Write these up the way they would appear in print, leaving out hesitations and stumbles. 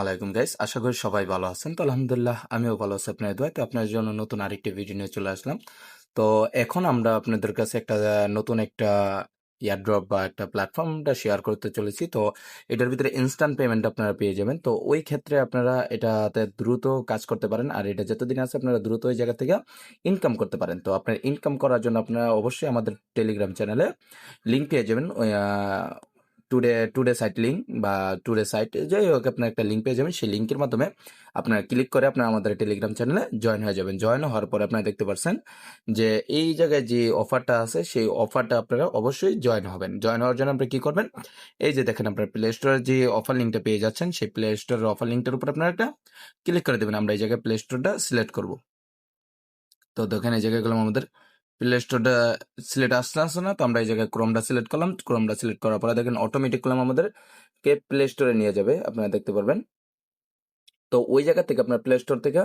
আলাইকুম গাইস, আশা করি সবাই ভালো আছেন। তো আলহামদুলিল্লাহ আমিও ভালো আছি আপনার দোয়ায়। তো আপনার জন্য নতুন আরেকটি ভিডিও নিয়ে চলে আসলাম। তো এখন আমরা আপনাদের কাছে নতুন একটা এয়ারড্রপ বা একটা প্ল্যাটফর্মটা শেয়ার করতে চলেছি। তো এটার ভিতরে ইনস্ট্যান্ট পেমেন্ট আপনারা পেয়ে যাবেন। তো ওই ক্ষেত্রে আপনারা এটাতে দ্রুত কাজ করতে পারেন, আর এটা যতদিন আছে আপনারা দ্রুত ওই জায়গা থেকে ইনকাম করতে পারেন। তো আপনার ইনকাম করার জন্য আপনারা অবশ্যই আমাদের টেলিগ্রাম চ্যানেলে লিঙ্ক পেয়ে যাবেন। টুডে টুডে সাইট লিঙ্ক বা টুডে সাইট যাই হোক, আপনার একটা লিঙ্ক পেয়ে যাবেন। সেই লিঙ্কের মাধ্যমে আপনারা ক্লিক করে আপনারা আমাদের টেলিগ্রাম চ্যানেলে জয়েন হয়ে যাবেন। জয়েন হওয়ার পরে আপনারা দেখতে পাচ্ছেন যে এই জায়গায় যে অফারটা আছে সেই অফারটা আপনারা অবশ্যই জয়েন হবেন। জয়েন হওয়ার জন্য আপনি কি করবেন, এই যে দেখেন আপনার প্লে স্টোরের যে অফার লিঙ্কটা পেয়ে যাচ্ছেন, সেই প্লে স্টোরের অফার লিঙ্কটার উপর আপনারা একটা ক্লিক করে দেবেন। আমরা এই জায়গায় প্লে স্টোরটা সিলেক্ট করব। তো দেখেন এই জায়গায় গেলাম, আমাদের প্লে স্টোরটা সিলেক্ট আসছে না। তো আমরা এই জায়গায় ক্রোমটা সিলেক্ট করলাম। ক্রোমটা সিলেক্ট করার পরে দেখেন অটোমেটিক করলাম আমাদের কে প্লে স্টোরে নিয়ে যাবে, আপনারা দেখতে পারবেন। তো ওই জায়গা থেকে আপনার প্লে স্টোর থেকে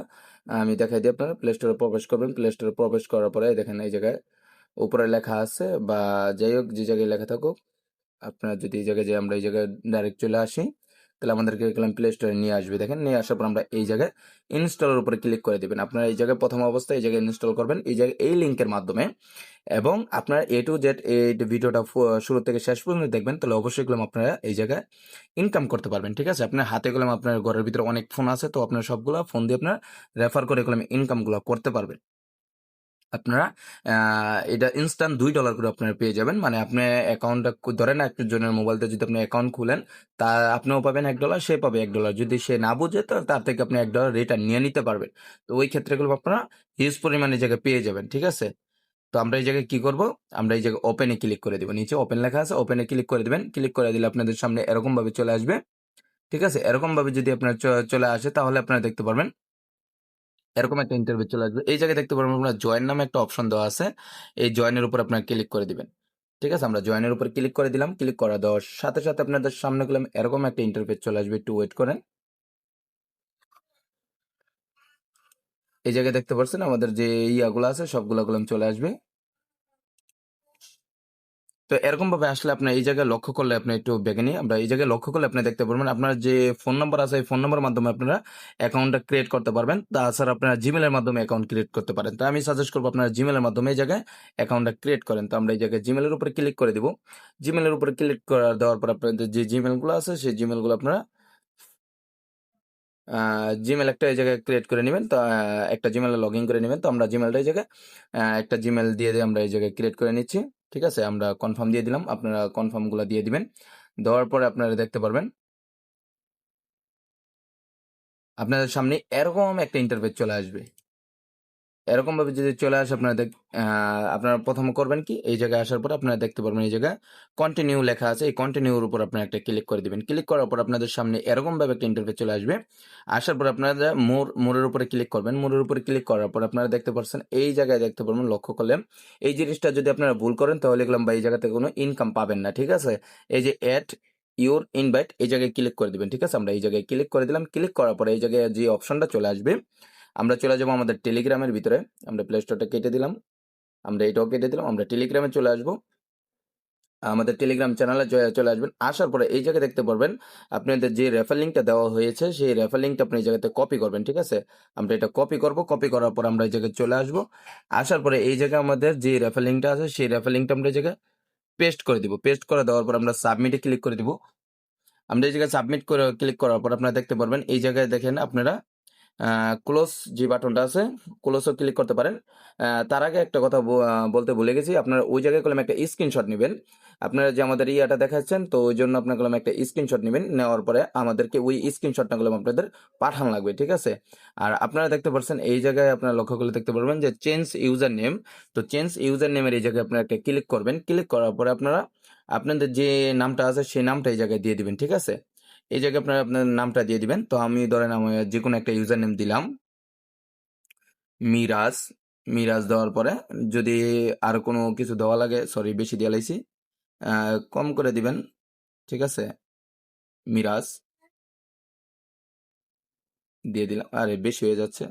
আমি দেখাই দিই, আপনারা প্লে স্টোরে প্রবেশ করবেন। প্লে স্টোরে প্রবেশ করার পরে দেখেন এই জায়গায় উপরে লেখা আছে, বা যাই হোক যে জায়গায় লেখা থাকুক, আপনার যদি এই জায়গায় যে আমরা এই জায়গায় ডাইরেক্ট চলে আসি, তাহলে আমাদেরকে গেলাম প্লে স্টোরে নিয়ে আসবে। দেখেন নিয়ে আসার পর আমরা এই জায়গায় ইনস্টলের উপরে ক্লিক করে দেবেন। আপনারা এই জায়গায় প্রথম অবস্থায় এই জায়গায় ইনস্টল করবেন এই জায়গায় এই লিঙ্কের মাধ্যমে, এবং আপনার এ টু জেড এই ভিডিওটা শুরু থেকে শেষ পর্যন্ত দেখবেন। তাহলে অবশ্যই গেলাম আপনারা এই জায়গায় ইনকাম করতে পারবেন। ঠিক আছে, আপনার হাতে গেলাম, আপনার ঘরের ভিতরে অনেক ফোন আছে, তো আপনার সবগুলো ফোন দিয়ে আপনার রেফার করে গেলাম ইনকামগুলো করতে পারবেন। আপনারা এটা ইনস্ট্যান্ট $2 করে আপনারা পেয়ে যাবেন। মানে আপনি অ্যাকাউন্টটা ধরেন একজনের মোবাইলতে যদি আপনি অ্যাকাউন্ট খুলেন, তা আপনিও পাবেন $1, সে পাবে $1। যদি সে না বুঝে তো তার থেকে আপনি $1 রিটার্ন নিয়ে নিতে পারবেন। তো ওই ক্ষেত্রেগুলো আপনারা হিউজ পরিমাণে এই জায়গায় পেয়ে যাবেন। ঠিক আছে, তো আমরা এই জায়গায় কি করব, আমরা এই জায়গায় ওপেনে ক্লিক করে দিব। নিচে ওপেন লেখা আছে, ওপেনে ক্লিক করে দিবেন। ক্লিক করে দিলে আপনাদের সামনে এরকম ভাবে চলে আসবে। ঠিক আছে, এরকম ভাবে যদি আপনার চলে আসে, তাহলে আপনারা দেখতে পারবেন এরকম একটা ইন্টারভিউ চলে আসবে। এই জায়গায় দেখতে পারবেন আপনার জয়েন নামে একটা অপশন দেওয়া আছে। এই জয়েনের উপর আপনার ক্লিক করে দিবেন। ঠিক আছে, আমরা জয়েনের উপর ক্লিক করে দিলাম। ক্লিক করা দেওয়ার সাথে সাথে আপনাদের সামনে গেলাম এরকম একটা ইন্টারফেস চলে আসবে, একটু ওয়েট করেন। এই জায়গায় দেখতে পাচ্ছেন আমাদের যে ইয়াগুলো আছে সবগুলো গেলাম চলে আসবে। তো এরকম ভাবে আসলে আপনার এই জায়গায় লক্ষ্য করলে, আপনি একটু বেগে নিয়ে আমরা এই জায়গায় লক্ষ্য করলে আপনি দেখতে পারবেন আপনার যে ফোন নাম্বার আছে, এই ফোন নাম্বারের মাধ্যমে আপনারা অ্যাকাউন্টটা ক্রিয়েট করতে পারবেন। তাছাড়া আপনারা জিমেলের মাধ্যমে অ্যাকাউন্ট ক্রিয়েট করতে পারেন। তো আমি সাজেস্ট করবো আপনারা জিমেলের মাধ্যমে এই জায়গায় অ্যাকাউন্টটা ক্রিয়েট করেন। তো আমরা এই জায়গায় জিমেলের উপরে ক্লিক করে দিব। জিমেলের উপরে ক্লিক করে দেওয়ার পর আপনাদের যে জিমেলগুলো আছে সেই জিমেলগুলো আপনারা জিমেল একটা এই জায়গায় ক্রিয়েট করে নেবেন। তো একটা জিমেলে লগ ইন করে নেবেন। তো আমরা জিমেলটা এই জায়গায় একটা জিমেল দিয়ে আমরা এই জায়গায় ক্রিয়েট করে নিচ্ছি। ঠিক আছে, আমরা কনফার্ম দিয়ে দিলাম, আপনারা কনফার্মগুলো দিয়ে দিবেন। দেওয়ার পরে আপনারা দেখতে পারবেন আপনাদের সামনে এরকম একটা ইন্টারফেস চলে আসবে। এরকম ভাবে যদি চলে আসে, আপনারা প্রথম করবেন কি, এই জায়গায় আসার পর আপনারা দেখতে পারবেন এই জায়গায় কন্টিনিউ লেখা আছে। এই কন্টিনিউর উপর আপনারা একটা ক্লিক করে দিবেন। ক্লিক করার পর আপনাদের সামনে এরকম ভাবে একটা ইন্টারফেস চলে আসবে। আসার পর আপনারা মোরের উপরে ক্লিক করবেন। মোরের উপরে ক্লিক করার পর আপনারা দেখতে পাচ্ছেন এই জায়গায় দেখতে পারবেন, লক্ষ্য করলে এই জিনিসটা যদি আপনারা ভুল করেন তাহলে গেলাম বা এই জায়গা থেকে কোনো ইনকাম পাবেন না। ঠিক আছে, এই যে অ্যাড ইউর ইনভাইট এই জায়গায় ক্লিক করে দিবেন। ঠিক আছে, আমরা এই জায়গায় ক্লিক করে দিলাম। ক্লিক করার পরে এই জায়গায় যে অপশনটা চলে আসবে, আমরা চলে যাবো আমাদের টেলিগ্রামের ভিতরে। আমরা প্লে স্টোরটা কেটে দিলাম, আমরা এটাও কেটে দিলাম। আমরা টেলিগ্রামে চলে আসবো, আমাদের টেলিগ্রাম চ্যানেলে চলে আসবেন। আসার পরে এই জায়গায় দেখতে পারবেন আপনাদের যে রেফার লিঙ্কটা দেওয়া হয়েছে, সেই রেফার লিঙ্কটা আপনি এই জায়গাতে কপি করবেন। ঠিক আছে, আমরা এটা কপি করব। কপি করার পর আমরা এই জায়গায় চলে আসবো। আসার পরে এই জায়গায় আমাদের যে রেফার লিঙ্কটা আছে সেই রেফার লিঙ্কটা আমরা এই জায়গায় পেস্ট করে দিব। পেস্ট করে দেওয়ার পর আমরা সাবমিটে ক্লিক করে দিব। আমরা এই জায়গায় সাবমিট করে ক্লিক করার পর আপনারা দেখতে পারবেন এই জায়গায় দেখেন আপনারা ক্লোজ যে বাটনটা আছে, ক্লোজও ক্লিক করতে পারেন। তার আগে একটা কথা বলতে ভুলে গেছি, আপনারা ওই জায়গায় কলম একটা স্ক্রিনশট নেবেন। আপনারা যে আমাদের ইয়াটা দেখাচ্ছেন, তো ওই জন্য আপনার কলম একটা স্ক্রিনশট নেবেন। নেওয়ার পরে আমাদেরকে ওই স্ক্রিনশটটা কলম আপনাদের পাঠানো লাগবে। ঠিক আছে, আর আপনারা দেখতে পাচ্ছেন এই জায়গায় আপনারা লক্ষ্য করলে দেখতে পারবেন যে চেঞ্জ ইউজার নেম। তো চেঞ্জ ইউজার নেমের এই জায়গায় আপনারা একটা ক্লিক করবেন। ক্লিক করার পরে আপনারা আপনাদের যে নামটা আছে সেই নামটা এই জায়গায় দিয়ে দিবেন। ঠিক আছে, এই জায়গায় আপনারা আপনার নামটা দিয়ে দিবেন। তো আমি ধরেন আমি যে কোনো একটা ইউজার নেম দিলাম, মিরাজ। মিরাজ দেওয়ার পরে যদি আর কোনো কিছু দেওয়া লাগে, সরি বেশি দিয়ে লাইছি, কম করে দিবেন। ঠিক আছে, মিরাজ দিয়ে দিলাম। আরে বেশি হয়ে যাচ্ছে,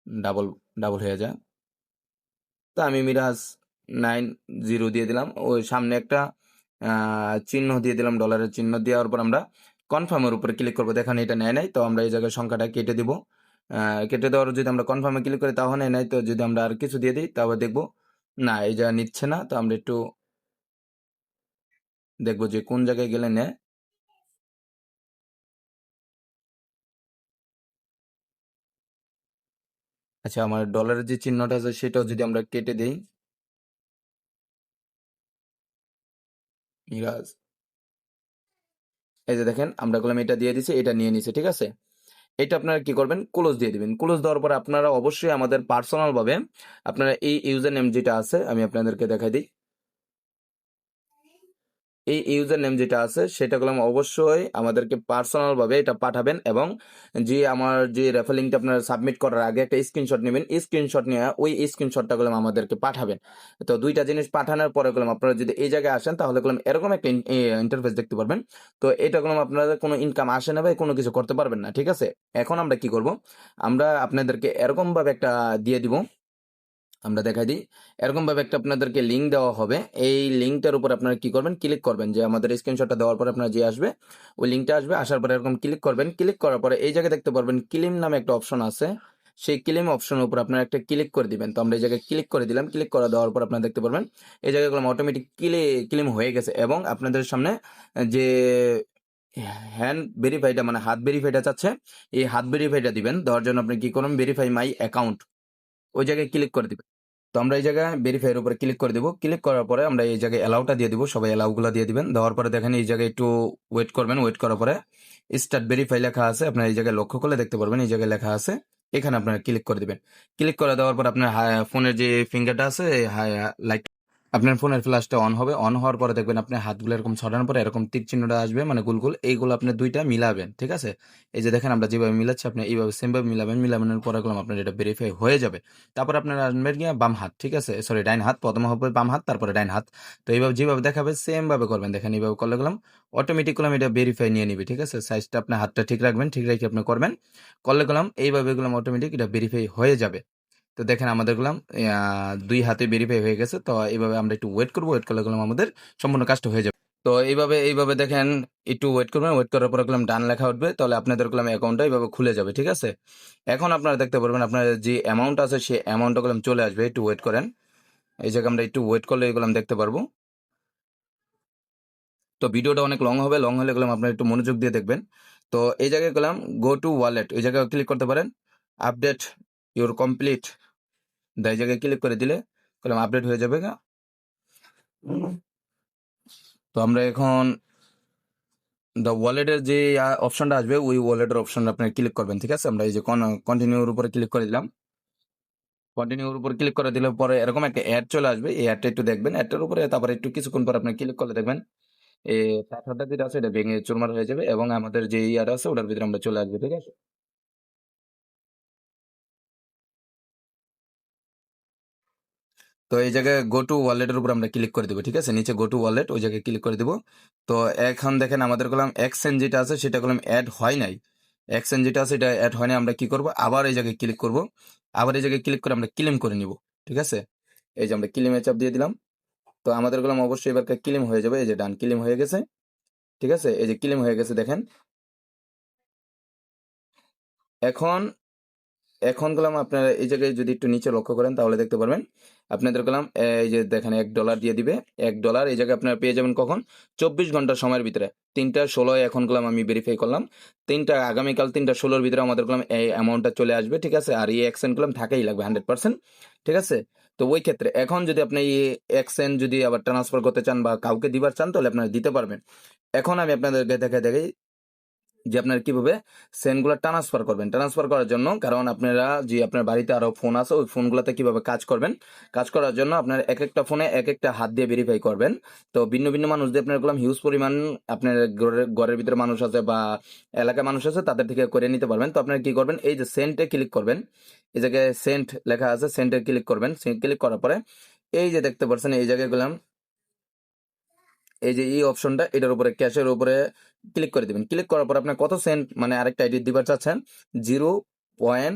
ডাবল ডাবল হয়ে যায়। তো আমি মিরাজ 90 দিয়ে দিলাম। ওই সামনে একটা চিহ্ন দিয়ে দিলাম, ডলারের চিহ্ন দেওয়ার পর আমরা কনফার্মের উপরে ক্লিক করবো, দেখেন এটা নেয় নাই, তো আমরা এই জায়গায় সংখ্যাটা কেটে দিব। কেটে দেওয়ার যদি আমরা কনফার্মে ক্লিক করি তাহলে নেয় নাই, তো যদি আমরা আর কিছু দিয়ে দিই তারপর দেখবো না এই জায়গা নিচ্ছে না, তো আমরা একটু দেখবো যে কোন জায়গায় গেলে নেয়। আচ্ছা, আমার ডলারের যে চিহ্নটা আছে সেটাও যদি আমরা কেটে দিই, মিরাজ, এই যে দেখেন আমরা করলাম এটা দিয়ে দিছি, এটা নিয়ে নিছে, ঠিক আছে। এটা আপনারা কি করবেন, ক্লোজ দিয়ে দিবেন। ক্লোজ দেওয়ার পরে আপনারা অবশ্যই আমাদের পার্সোনাল ভাবে আপনারা এই ইউজার নেম যেটা আছে আমি আপনাদেরকে দেখাই দিই, এই ইউজার নেম যেটা আছে সেটা করলাম অবশ্যই আমাদেরকে পার্সোনাল ভাবে এটা পাঠাবেন, এবং যে আমার যে রেফার লিঙ্কটা আপনারা সাবমিট করার আগে একটা স্ক্রিনশট নেবেন, স্ক্রিনশট নিয়ে ওই স্ক্রিনশটটা করলাম আমাদেরকে পাঠাবেন। তো দুইটা জিনিস পাঠানোর পরে করলাম আপনারা যদি এই জায়গায় আসেন তাহলে করলাম এরকম একটা ইন্টারফেস দেখতে পারবেন। তো এটা করলাম আপনাদের কোনো ইনকাম আসে না ভাই, কোনো কিছু করতে পারবেন না, ঠিক আছে। এখন আমরা কি করব, আমরা আপনাদেরকে এরকম ভাবে একটা দিয়ে দিব, আমরা দেখাই দিই। এরকম ভাবে একটা আপনাদেরকে লিঙ্ক দেওয়া হবে, এই লিঙ্কটার উপর আপনারা কি করবেন, ক্লিক করবেন, যে আমাদের স্ক্রিনশটটা দেওয়ার পরে আপনার যে আসবে ওই লিঙ্কটা আসবে, আসার পরে এরকম ক্লিক করবেন। ক্লিক করার পরে এই জায়গায় দেখতে পারবেন ক্লিম নামে একটা অপশন আছে, সেই ক্লিম অপশনের উপর আপনারা একটা ক্লিক করে দিবেন। তো আমরা এই জায়গায় ক্লিক করে দিলাম, ক্লিক করে দেওয়ার পর আপনারা দেখতে পারবেন এই জায়গাগুলো অটোমেটিক ক্লিম হয়ে গেছে, এবং আপনাদের সামনে যে হ্যান্ড ভেরিফাইটা মানে হাত ভেরিফাইটা চাচ্ছে, এই হাত ভেরিফাইটা দিবেন। দেওয়ার জন্য আপনি কি করবেন, ভেরিফাই মাই অ্যাকাউন্ট ওই জায়গায় ক্লিক করে দিবেন। তো আমরা এই জায়গায় ভেরিফাইয়ের উপরে ক্লিক করে দিব। ক্লিক করার পরে আমরা এই জায়গায় অ্যালাউটা দিয়ে দিব, সবাই অ্যালাউগুলো দিয়ে দিবেন। দেওয়ার পরে দেখেন এই জায়গায় একটু ওয়েট করবেন, ওয়েট করার পরে স্টার্ট ভেরিফাই লেখা আছে, আপনার এই জায়গায় লক্ষ্য করলে দেখতে পারবেন এই জায়গায় লেখা আছে, এখানে আপনারা ক্লিক করে দিবেন। ক্লিক করে দেওয়ার পর আপনার ফোনের যে ফিঙ্গারটা আছে লাইট, আপনার ফোনের ফ্ল্যাশটা অন হবে, অন হওয়ার পরে দেখবেন আপনার হাতগুলো এরকম ছড়ানোর পরে এরকম তীর চিহ্নটা আসবে, মানে গোল গোল, এইগুলো আপনি দুইটা মিলাবেন, ঠিক আছে। এই যে দেখেন আমরা যেভাবে মিলাচ্ছি আপনি এইভাবে সেম ভাবে মিলাবেন, মিলানোর পরে গেলাম আপনার এটা ভেরিফাই হয়ে যাবে। তারপর আপনার আসবেন গিয়ে বাম হাত, ঠিক আছে, সরি ডাইন হাত, প্রথম হবে বাম হাত তারপরে ডাইন হাত। তো এইভাবে যেভাবে দেখাবে সেম ভাবে করবেন, দেখেন এইভাবে করলে গেলাম অটোমেটিক গেলাম এটা ভেরিফাই নিয়ে নিবে, ঠিক আছে। সাইজটা আপনার হাতটা ঠিক রাখবেন, ঠিক রেখে আপনি করবেন, করলে গেলাম এইভাবে গেলাম অটোমেটিক এটা ভেরিফাই হয়ে যাবে। তো দেখেন আমাদের গুলাম 2 হাতে ভেরিফাই হয়ে গেছে। তো এইভাবে আমরা একটু ওয়েট করবো, ওয়েট করলে গেলাম আমাদের সম্পূর্ণ কাজটা হয়ে যাবে। তো এইভাবে দেখেন একটু ওয়েট করবেন, ওয়েট করার পরে গেলাম ডান লেখা উঠবে, তাহলে আপনাদের গেলাম অ্যাকাউন্টটা এইভাবে খুলে যাবে, ঠিক আছে। এখন আপনারা দেখতে পারবেন আপনার যে অ্যামাউন্ট আছে সেই অ্যামাউন্টটা গেলাম চলে আসবে, একটু ওয়েট করেন। এই জায়গায় আমরা একটু ওয়েট করলে এগুলো দেখতে পারবো। তো ভিডিওটা অনেক লং হবে, লং হলে গেলাম আপনারা একটু মনোযোগ দিয়ে দেখবেন। তো এই জায়গায় গেলাম গো টু ওয়ালেট, এই জায়গায় ক্লিক করতে পারেন, আপডেট ইউর কমপ্লিট, এই জায়গায় ক্লিক করে দিলে গেলাম আপডেট হয়ে যাবে গা। তো আমরা এখন দ্য ওয়ালেটের যে অপশনটা আসবে ওই ওয়ালেটের অপশনটা আপনি ক্লিক করবেন, ঠিক আছে। আমরা এই যে কন্টিনিউর উপরে ক্লিক করে দিলাম, কন্টিনিউর উপর ক্লিক করে দিলে পরে এরকম একটা অ্যাড চলে আসবে, এই অ্যাডটা একটু দেখবেন, অ্যাডটার উপরে তারপরে একটু কিছুক্ষণ পর আপনি ক্লিক করলে দেখবেন এই পাথরটা যেটা আছে এটা ভেঙে চুরমার হয়ে যাবে, এবং আমাদের যে ইয়ার আছে ওটার ভিতরে আমরা চলে আসবে, ঠিক আছে। তো এই জায়গায় গো টু ওয়ালেটের উপর আমরা ক্লিক করে দিব, ঠিক আছে, নিচে গো টু ওয়ালেট ওই জায়গায় ক্লিক করে দিব। তো এখন দেখেন আমাদের করলাম এক্সচেঞ্জ যেটা আছে সেটা করলাম অ্যাড হয় নাই, এক্সচেঞ্জ যেটা আছে এটা অ্যাড হয় নাই, আমরা কি করব, আবার এই জায়গায় ক্লিক করব, আবার এই জায়গায় ক্লিক করে আমরা ক্লেম করে নিব, ঠিক আছে। এই যে আমরা ক্লেমে চাপ দিয়ে দিলাম, তো আমাদের করলাম অবশ্যই এবার ক্লেম হয়ে যাবে, এই যে ডান ক্লেম হয়ে গেছে, ঠিক আছে, এই যে ক্লেম হয়ে গেছে দেখেন। এখন এখন গেলাম আপনারা এই জায়গায় যদি একটু নিচে লক্ষ্য করেন তাহলে দেখতে পারবেন আপনাদের গেলাম এই যে দেখেন $1 দিয়ে দিবে, $1 এই জায়গায় আপনারা পেয়ে যাবেন কখন, 24 ঘন্টা সময়ের ভিতরে। 3টা 16 এখন গেলাম আমি ভেরিফাই করলাম, আগামীকাল 3টা 16-র ভিতরে আমাদের গেলাম এই অ্যামাউন্টটা চলে আসবে, ঠিক আছে। আর এই এক্সচেঞ্জ গেলাম থাকাই লাগবে 100%, ঠিক আছে। তো ওই ক্ষেত্রে এখন যদি আপনি এই এক্সচেঞ্জ যদি আবার ট্রান্সফার করতে চান বা কাউকে দিবার চান তাহলে আপনারা দিতে পারবেন। এখন আমি আপনাদেরকে দেখাই যে আপনারা কিভাবে সেন্টগুলো ট্রান্সফার করবেন। ট্রান্সফার করার জন্য, কারণ আপনারা যে আপনার বাড়িতে আরো ফোন আছে ওই ফোনগুলোতে কিভাবে কাজ করবেন, কাজ করার জন্য আপনার এক একটা ফোনে এক একটা হাত দিয়ে ভেরিফাই করবেন। তো ভিন্ন ভিন্ন মানুষ দিয়ে আপনার করলাম হিউজ পরিমাণ আপনার ঘরের ভিতরে মানুষ আছে বা এলাকায় মানুষ আছে তাদের থেকে করে নিতে পারবেন। তো আপনারা কি করবেন, এই যে সেন্টে ক্লিক করবেন, এই জায়গায় সেন্ট লেখা আছে, সেন্টে ক্লিক করবেন। সেন্ট ক্লিক করার পরে এই যে দেখতে পাচ্ছেন এই জায়গায় গেলাম, এই যে এই অপশনটা এটার উপরে ক্যাশের উপরে ক্লিক করে দিবেন। ক্লিক করার পর আপনার কত সেন্ট মানে আরেকটা আইডি দিবার চাচ্ছেন, 0.0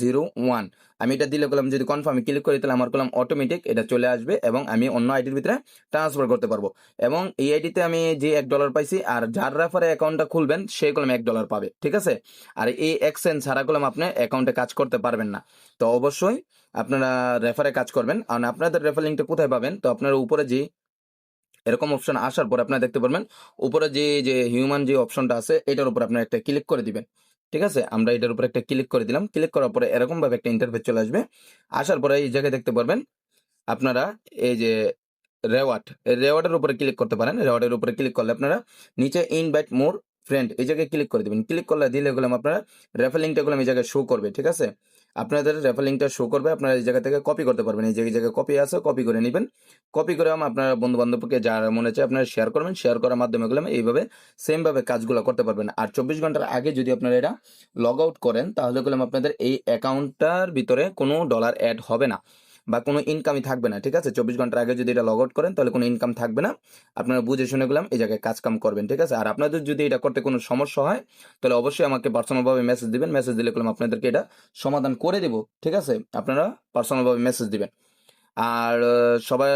01। আমি এটা দিলে করলাম যদি কনফার্মে ক্লিক করি তাহলে আমার করলাম অটোমেটিক এটা চলে আসবে এবং আমি অন্য আইডির ভিতরে ট্রান্সফার করতে পারবো। এবং এই আইডিতে আমি যে $1 পাইছি আর যার রেফারে অ্যাকাউন্টটা খুলবেন সে করলাম $1 পাবে, ঠিক আছে। আর এই এক্সচেঞ্জ ছাড়া করলাম আপনি অ্যাকাউন্টে কাজ করতে পারবেন না। তো অবশ্যই আপনারা রেফারে কাজ করবেন। আর আপনাদের রেফার লিঙ্কটা কোথায় পাবেন? তো আপনারা উপরে যে এরকম অপশন আসার পর আপনারা দেখতে পারবেন উপরে যে হিউম্যান যে অপশনটা আছে এটার উপর আপনারা একটা ক্লিক করে দিবেন, ঠিক আছে। আমরা এটার উপর একটা ক্লিক করে দিলাম। ক্লিক করার পরে এরকম ভাবে একটা ইন্টারফেস চলে আসবে। আসার পরে এই জায়গায় দেখতে পারবেন আপনারা এই যে রেওয়ার্ডের উপরে ক্লিক করতে পারেন। রেওয়ার্ডের উপরে ক্লিক করলে আপনারা নিচে ইনভাইট মোর ফ্রেন্ড এই জায়গায় ক্লিক করে দিবেন। ক্লিক করলে দিলে এগুলো আপনারা রেফার লিঙ্কটা গুলো এই জায়গায় শো করবে, ঠিক আছে। আপনাদের রেফার লিঙ্কটা শো করবে, আপনারা এই জায়গা থেকে কপি করতে পারবেন। এই জায়গায় কপি আছে, কপি করে নেবেন। কপি করে আপনার বন্ধু বান্ধবকে যার মনে চায় আপনারা শেয়ার করবেন। শেয়ার করার মাধ্যমে এগুলো এইভাবে সেম ভাবে কাজগুলো করতে পারবেন। আর 24 ঘন্টার আগে যদি আপনারা এটা লগ আউট করেন তাহলে এগুলো আপনাদের এই অ্যাকাউন্টটার ভিতরে কোনো ডলার অ্যাড হবে না বা কোনো ইনকামই থাকবে না, ঠিক আছে। 24 ঘন্টার আগে যদি এটা লগ আউট করেন তাহলে কোনো ইনকাম থাকবে না। আপনারা বুঝে শুনে গেলাম এই জায়গায় কাজ কাম করবেন, ঠিক আছে। আর আপনাদের যদি এটা করতে কোনো সমস্যা হয় তাহলে অবশ্যই আমাকে পার্সোনালভাবে মেসেজ দিবেন। মেসেজ দিলে গেলাম আপনাদেরকে এটা সমাধান করে দেব, ঠিক আছে। আপনারা পার্সোনালভাবে মেসেজ দিবেন। আর সবাই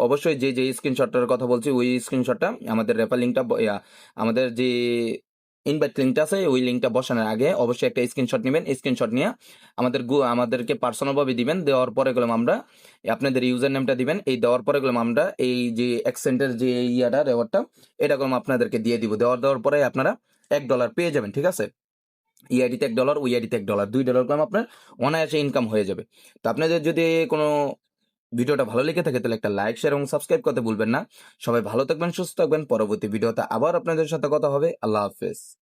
অবশ্যই যে স্ক্রিনশটটার কথা বলছি ওই স্ক্রিনশটটা আমাদের রেফার লিঙ্কটা আমাদের যে ইনভাইট লিঙ্কটা আছে ওই লিঙ্কটা বসানোর আগে অবশ্যই একটা স্ক্রিনশট নেবেন। স্ক্রিনশট নিয়ে আমাদেরকে পার্সোনালভাবে দিবেন। দেওয়ার পরে গেলাম আমরা আপনাদের ইউজার নেমটা দিবেন। এই দেওয়ার পরে গেলাম আমরা এই যে এক্সেন্টের যে রেওয়ার্ডটা এটা গেলাম আপনাদেরকে দিয়ে দিব। দেওয়ার পরে আপনারা $1 পেয়ে যাবেন, ঠিক আছে। ই আইডিতে $1, ওই আইডিতে $1, $2 করলাম আপনার অনায়াসে ইনকাম হয়ে যাবে। তো আপনাদের যদি কোনো ভিডিওটা ভালো লেগে থাকে তাহলে একটা লাইক, শেয়ার এবং সাবস্ক্রাইব করতে ভুলবেন না। সবাই ভালো থাকবেন, সুস্থ থাকবেন। পরবর্তী ভিডিওতে আবার আপনাদের সাথে কথা হবে। আল্লাহ হাফেজ।